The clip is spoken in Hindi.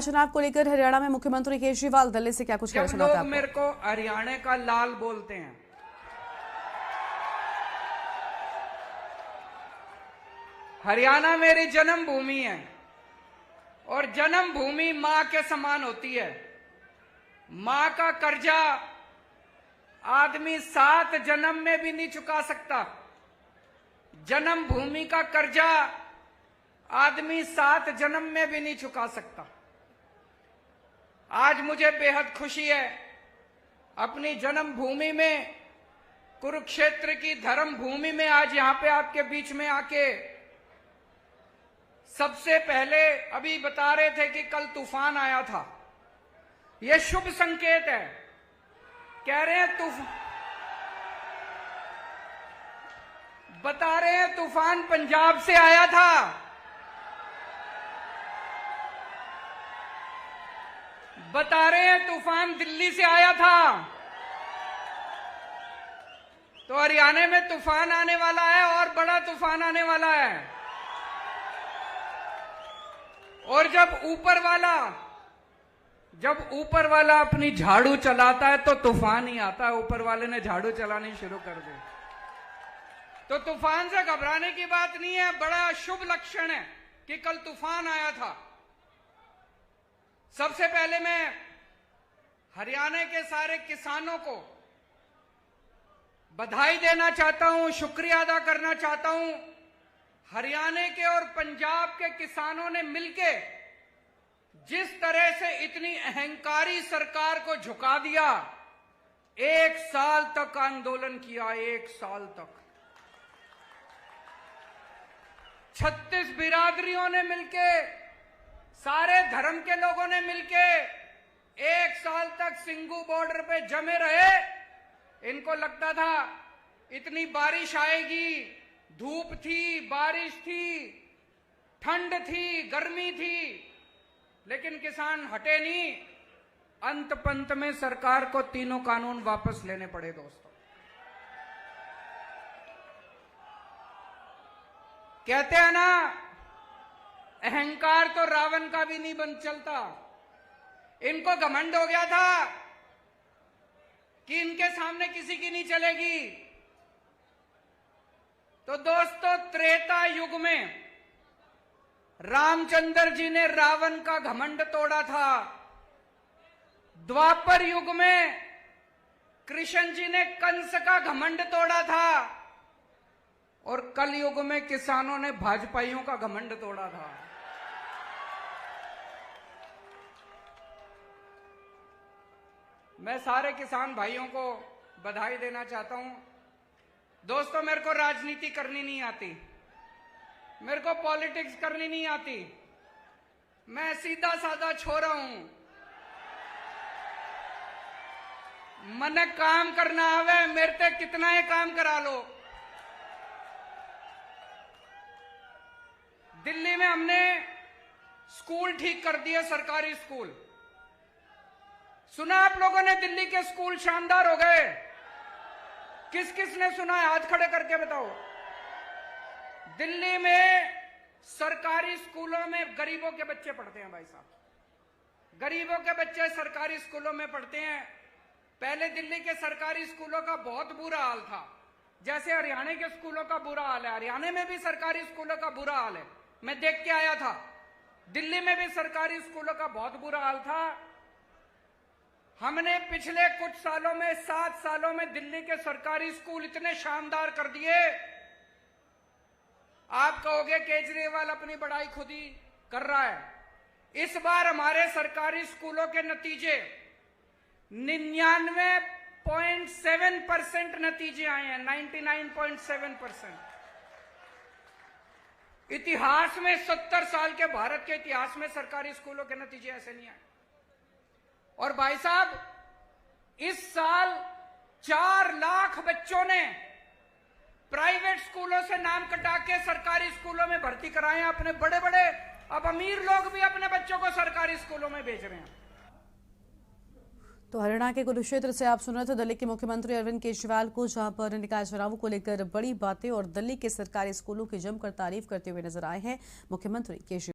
चुनाव को लेकर हरियाणा में मुख्यमंत्री केजरीवाल दिल्ली से क्या कुछ कह रहे हैं? मेरे को हरियाणा का लाल बोलते हैं। हरियाणा मेरी जन्मभूमि है और जन्मभूमि मां के समान होती है। मां का कर्जा आदमी 7 जन्म में भी नहीं चुका सकता। जन्मभूमि का कर्जा आदमी 7 जन्म में भी नहीं चुका सकता। आज मुझे बेहद खुशी है अपनी जन्मभूमि में, कुरुक्षेत्र की धर्म भूमि में आज यहां पे आपके बीच में आके सबसे पहले अभी बता रहे थे कि कल तूफान आया था। यह शुभ संकेत है। कह रहे हैं बता रहे हैं तूफान पंजाब से आया था। बता रहे हैं तूफान दिल्ली से आया था। तो हरियाणा में तूफान आने वाला है और बड़ा तूफान आने वाला है। और जब ऊपर वाला अपनी झाड़ू चलाता है तो तूफान ही आता है। ऊपर वाले ने झाड़ू चलानी शुरू कर दी तो तूफान से घबराने की बात नहीं है। बड़ा शुभ लक्षण है कि कल तूफान आया था। सबसे पहले मैं हरियाणा के सारे किसानों को बधाई देना चाहता हूं, शुक्रिया अदा करना चाहता हूं। हरियाणा के और पंजाब के किसानों ने मिलके जिस तरह से इतनी अहंकारी सरकार को झुका दिया, 1 साल तक आंदोलन किया। 1 साल तक 36 बिरादरियों ने मिलके, सारे धर्म के लोगों ने मिलके 1 साल तक सिंघू बॉर्डर पे जमे रहे। इनको लगता था इतनी बारिश आएगी, धूप थी, बारिश थी, ठंड थी, गर्मी थी, लेकिन किसान हटे नहीं। अंत पंत में सरकार को तीनों कानून वापस लेने पड़े। दोस्तों, कहते हैं ना, अहंकार तो रावण का भी नहीं बन चलता। इनको घमंड हो गया था कि इनके सामने किसी की नहीं चलेगी। तो दोस्तों, त्रेता युग में रामचंद्र जी ने रावण का घमंड तोड़ा था। द्वापर युग में कृष्ण जी ने कंस का घमंड तोड़ा था और कल युग में किसानों ने भाजपाइयों का घमंड तोड़ा था। मैं सारे किसान भाइयों को बधाई देना चाहता हूं। दोस्तों, मेरे को राजनीति करनी नहीं आती, मेरे को पॉलिटिक्स करनी नहीं आती। मैं सीधा साधा छोरा हूं। मन काम करना आवे, मेरे से कितना ही काम करा लो। दिल्ली में हमने स्कूल ठीक कर दिए, सरकारी स्कूल। सुना आप लोगों ने दिल्ली के स्कूल शानदार हो गए? किस किस ने सुना है? हाथ खड़े करके बताओ। दिल्ली में सरकारी स्कूलों में गरीबों के बच्चे पढ़ते हैं। भाई साहब, गरीबों के बच्चे सरकारी स्कूलों में पढ़ते हैं। पहले दिल्ली के सरकारी स्कूलों का बहुत बुरा हाल था, जैसे हरियाणा के स्कूलों का बुरा हाल है। हरियाणा में भी सरकारी स्कूलों का बुरा हाल है, मैं देख के आया था। दिल्ली में भी सरकारी स्कूलों का बहुत बुरा हाल था। हमने पिछले कुछ सालों में, 7 सालों में दिल्ली के सरकारी स्कूल इतने शानदार कर दिए। आप कहोगे केजरीवाल अपनी बड़ाई खुद ही कर रहा है। इस बार हमारे सरकारी स्कूलों के नतीजे 99.7% नतीजे आए हैं। 99.7%। इतिहास में, 70 साल के भारत के इतिहास में सरकारी स्कूलों के नतीजे ऐसे नहीं आए। और भाई साहब, इस साल 4 लाख बच्चों ने प्राइवेट स्कूलों से नाम कटा के सरकारी स्कूलों में भर्ती कराए हैं। अपने बड़े बड़े, अब अमीर लोग भी अपने बच्चों को सरकारी स्कूलों में भेज रहे हैं। तो हरियाणा के कुरुक्षेत्र से आप सुन रहे थे दिल्ली के मुख्यमंत्री अरविंद केजरीवाल को, जहां पर निकाय चुनावों को लेकर बड़ी बातें और दिल्ली के सरकारी स्कूलों की जमकर तारीफ करते हुए नजर आए हैं मुख्यमंत्री केजरीवाल।